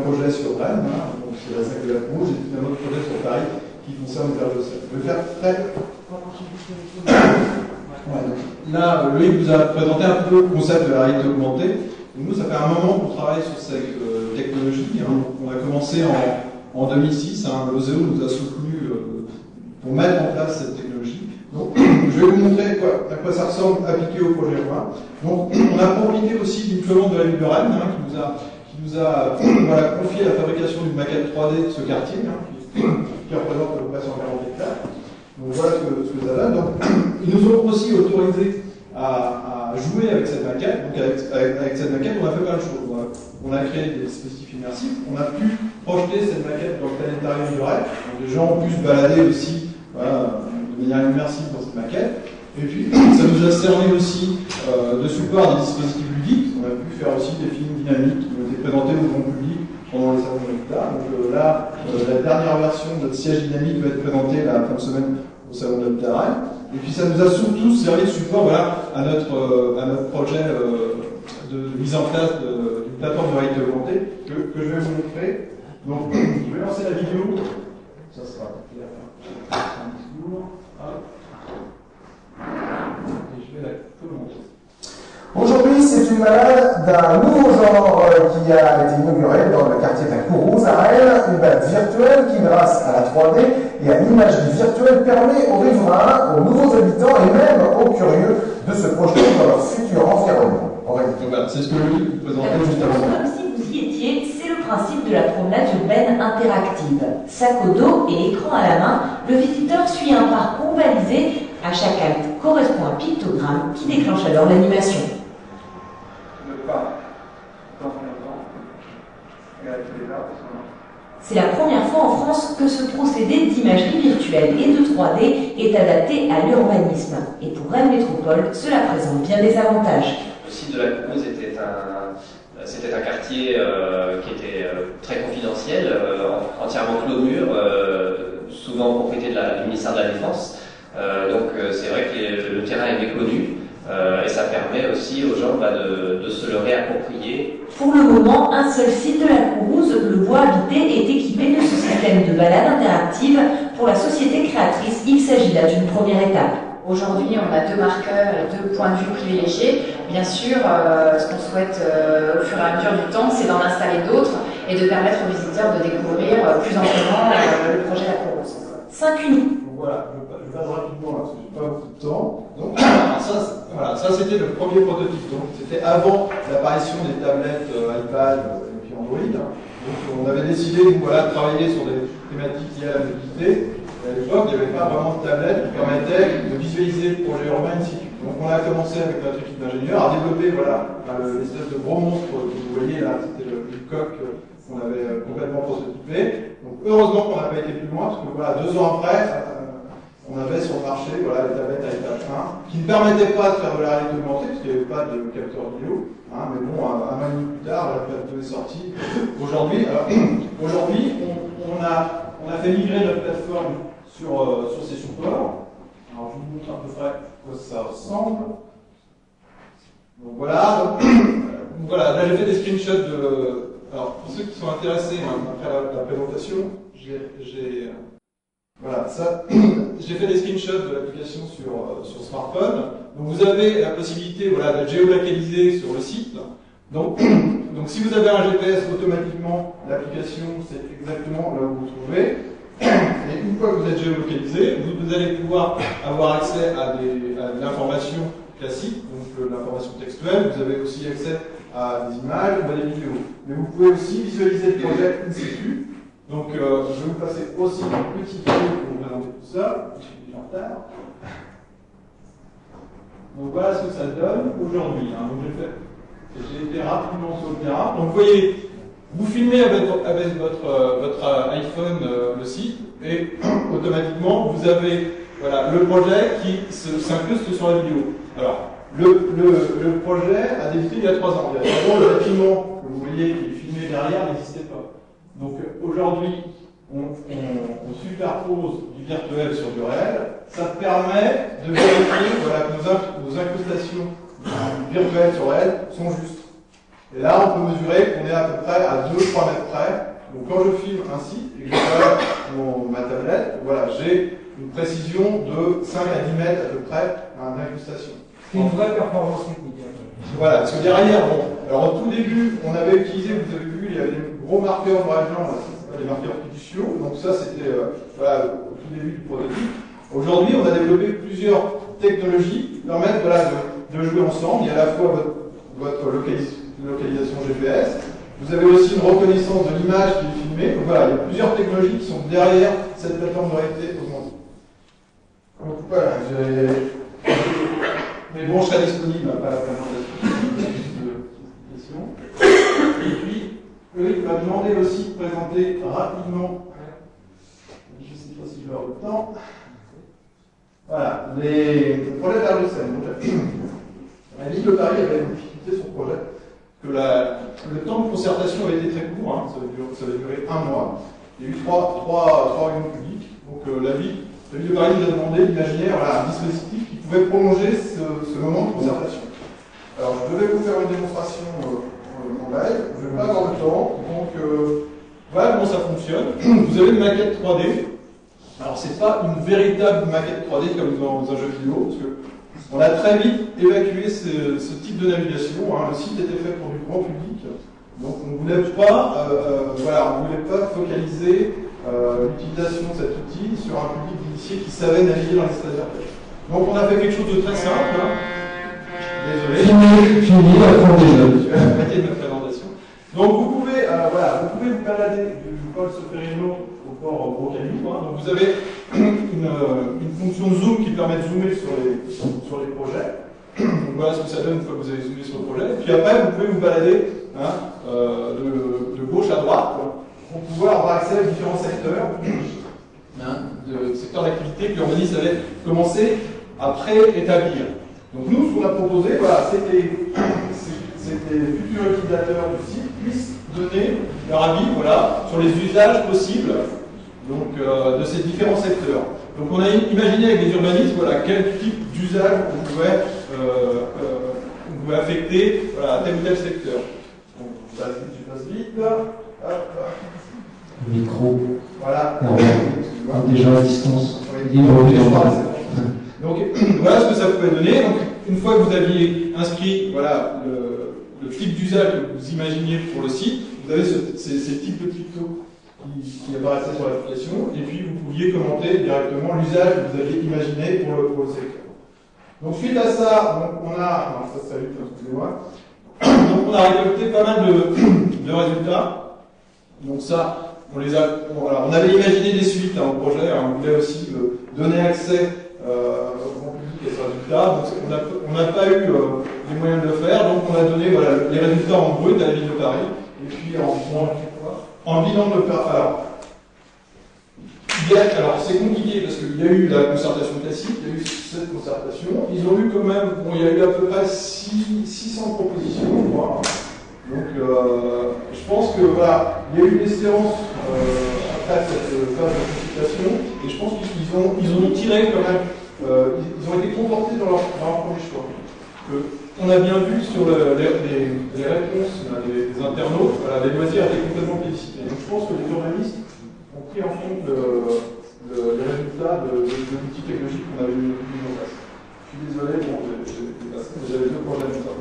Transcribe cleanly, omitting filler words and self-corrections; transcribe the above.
projet sur Rennes, hein, donc c'est la ZAC de la Crouse, et puis un autre projet sur Paris qui concerne le Vergecel. Je vais faire très... Ouais, là, Loïc vous a présenté un peu le concept de la réalité augmentée. Et nous, ça fait un moment qu'on travaille sur cette technologie. Hein. On a commencé en 2006. Hein, l'OSEO nous a soutenu pour mettre en place cette technologie. Donc, je vais vous montrer à quoi ça ressemble appliqué au projet urbain. Donc, on a profité aussi d'une commande de la ville de Rennes hein, qui nous a voilà, confié la fabrication d'une maquette 3D de ce quartier hein, qui représente à peu près 140 hectares. Donc voilà ce que ça donne. Donc, ils nous ont aussi autorisé à jouer avec cette maquette. Donc avec cette maquette, on a fait plein de choses. On a créé des dispositifs immersifs. On a pu projeter cette maquette dans le planétarium du Rennes. Donc les gens ont pu se balader aussi voilà, de manière immersive dans cette maquette. Et puis, ça nous a servi aussi de support à des dispositifs ludiques. On a pu faire aussi des films dynamiques qui ont été présentés au grand public pendant les salons de l'Habitat. Donc là, la dernière version de notre siège dynamique va être présentée la fin de semaine au salon de l'Habitat. Et puis ça nous a surtout servi de support voilà, à notre projet de mise en place d'une plateforme de réalité augmentée que je vais vous montrer. Donc, je vais lancer la vidéo. Ça sera un discours. Et je vais la commenter. Aujourd'hui, c'est une balade d'un nouveau genre qui a été inauguré dans le quartier de la Courrouze à Rennes, une balade virtuelle qui, grâce à la 3D et à l'imagerie virtuelle, permet aux riverains, aux nouveaux habitants et même aux curieux de se projeter dans leur futur environnement. Voilà, c'est ce que Loïc vous présentait juste avant. Comme si vous y étiez, c'est le principe de la promenade urbaine interactive. Sac au dos et écran à la main, le visiteur suit un parcours balisé. À chaque acte correspond un pictogramme qui déclenche alors l'animation. C'est la première fois en France que ce procédé d'imagerie virtuelle et de 3D est adapté à l'urbanisme. Et pour Rennes Métropole, cela présente bien des avantages. Le site de la Courrouze c'était un quartier qui était très confidentiel, entièrement clos de murs, souvent en propriété du ministère de la Défense. Donc c'est vrai que le terrain est méconnu. Et ça permet aussi aux gens de se le réapproprier. Pour le moment, un seul site de la Courrouze, le Bois Habité, est équipé de ce système de balade interactive. Pour la société créatrice, il s'agit là d'une première étape. Aujourd'hui, on a deux marqueurs et deux points de vue privilégiés. Bien sûr, ce qu'on souhaite au fur et à mesure du temps, c'est d'en installer d'autres et de permettre aux visiteurs de découvrir plus amplement le projet La Courrouze. 5 unités. Voilà, je passe rapidement là, parce que j'ai pas beaucoup de temps. Donc, ça c'était le premier prototype. Donc, c'était avant l'apparition des tablettes iPad et puis Android. Donc, on avait décidé de travailler sur des thématiques liées à la mobilité. À l'époque, il n'y avait pas vraiment de tablette qui permettait de visualiser le projet urbain in situ. Donc, on a commencé avec notre équipe d'ingénieurs à développer l'espèce de gros monstre que vous voyez là, c'était le coq qu'on avait complètement prototypé. Donc, heureusement qu'on n'a pas été plus loin, parce que 2 ans après, on avait sur le marché les tablettes à étage 1 qui ne permettaient pas de faire de la réalité augmentée parce qu'il n'y avait pas de capteur vidéo. Hein, mais bon, un an et demi plus tard, la plateforme est sortie. Aujourd'hui, on a fait migrer notre plateforme sur ces supports. Alors, je vous montre à peu près à quoi ça ressemble. Donc voilà. Donc, voilà, là j'ai fait des screenshots de. Alors, pour ceux qui sont intéressés après la présentation, voilà, ça, j'ai fait des screenshots de l'application sur smartphone. Donc vous avez la possibilité de géolocaliser sur le site. Donc si vous avez un GPS, automatiquement, l'application c'est exactement là où vous vous trouvez. Et une fois que vous êtes géolocalisé, vous allez pouvoir avoir accès à de l'information classique, donc l'information textuelle. Vous avez aussi accès à des images ou à des vidéos. Mais vous pouvez aussi visualiser le projet in situ. Donc, je vais vous passer aussi une petite vidéo pour vous présenter tout ça. Je suis déjà en retard. Donc, voilà ce que ça donne aujourd'hui. Hein. J'ai été rapidement sur le terrain. Donc, vous voyez, vous filmez avec votre iPhone le site et automatiquement, vous avez le projet qui s'incruste sur la vidéo. Alors, le projet a débuté il y a 3 ans. Il y a 3 ans, le bâtiment que vous voyez qui est filmé derrière n'existait pas. Donc aujourd'hui, on superpose du virtuel sur du réel. Ça permet de vérifier que nos incrustations virtuelles sur réel sont justes. Et là, on peut mesurer qu'on est à peu près à 2-3 mètres près. Donc quand je filme un site et que je regarde ma tablette, voilà, j'ai une précision de 5 à 10 mètres à peu près d'incrustation. C'est une vraie performance technique. Voilà, parce que derrière, bon, alors au tout début, on avait utilisé, vous avez vu, il y avait des gros marqueurs noir et blanc, des marqueurs fiduciaux, donc ça c'était voilà, au tout début du prototype. Aujourd'hui, on a développé plusieurs technologies qui permettent voilà, de jouer ensemble. Il y a à la fois votre localisation GPS, vous avez aussi une reconnaissance de l'image qui est filmée, donc voilà, il y a plusieurs technologies qui sont derrière cette plateforme de réalité augmentée. Donc voilà, mais bon, je serai disponible après la présentation. Et puis, eux, il m'a demandé aussi de présenter rapidement, je ne sais pas si je vais avoir le temps, voilà, les projets d'Arlesène. La ville de Paris avait une difficulté sur le projet, que le temps de concertation avait été très court, hein, ça avait duré 1 mois. Il y a eu trois réunions publiques, donc la ville de Paris nous a demandé d'imaginer voilà, un dispositif qui pouvait prolonger ce moment de concertation. Alors, je devais vous faire une démonstration en live, je ne vais pas avoir le temps, donc voilà comment ça fonctionne. Vous avez une maquette 3D. Alors, ce n'est pas une véritable maquette 3D comme dans un jeu vidéo, parce qu'on a très vite évacué ce type de navigation. Hein. Le site était fait pour du grand public, donc on ne voulait pas, voilà, on voulait pas focaliser l'utilisation de cet outil sur un public d'initiés qui savait naviguer dans l'espace virtuel. Donc, on a fait quelque chose de très simple. Hein. Désolé. Fini la présentation. La moitié de notre présentation. Donc vous pouvez, voilà, vous pouvez vous balader du pôle Solferino au port Brocaliou. Hein. Donc vous avez une fonction de zoom qui permet de zoomer sur les projets. Donc voilà ce que ça donne une fois que vous avez zoomé sur le projet. Et puis après, vous pouvez vous balader hein, de gauche à droite pour pouvoir avoir accès aux différents secteurs, secteurs d'activité que l'urbanisme avait commencé à préétablir. Donc nous, ce qu'on a proposé, voilà, c'était que les futurs utilisateurs du site puissent donner leur avis voilà, sur les usages possibles donc, de ces différents secteurs. Donc on a imaginé avec les urbanistes voilà, quel type d'usage on pouvait affecter voilà, à tel ou tel secteur. Donc je passe vite. Hop. Micro. Voilà. Déjà à distance. Oui. Donc voilà ce que ça pouvait donner. Donc, une fois que vous aviez inscrit voilà, le type d'usage que vous imaginiez pour le site, vous avez ces types de pictos qui apparaissaient sur l'application, et puis vous pouviez commenter directement l'usage que vous aviez imaginé pour le secteur. Donc suite à ça, donc, on a... Non, ça vite, excusez-moi. Donc on a récolté pas mal de résultats. Donc ça, on avait imaginé des suites hein, au projet, hein, on voulait aussi donner accès au grand public à ces résultats. Donc on n'a pas eu les moyens de le faire, donc on a donné voilà, les résultats en brut à la ville de Paris, et puis en bilan de Paris. Alors c'est compliqué parce qu'il y a eu la concertation classique, il y a eu cette concertation, ils ont eu quand même, bon, il y a eu à peu près 600 propositions, je crois. Donc je pense que voilà, il y a eu une espérance après cette phase de consultation, et je pense qu'ils ont tiré quand même, ils ont été confortés dans leur premier choix. On a bien vu sur les réponses des internautes, voilà, les loisirs étaient complètement plébiscités. Donc je pense que les journalistes ont pris en compte les résultats de l'outil technologique qu'on avait mis en place. Je suis désolé, bon, j'ai dépassé, mais j'avais 2 projets de ça.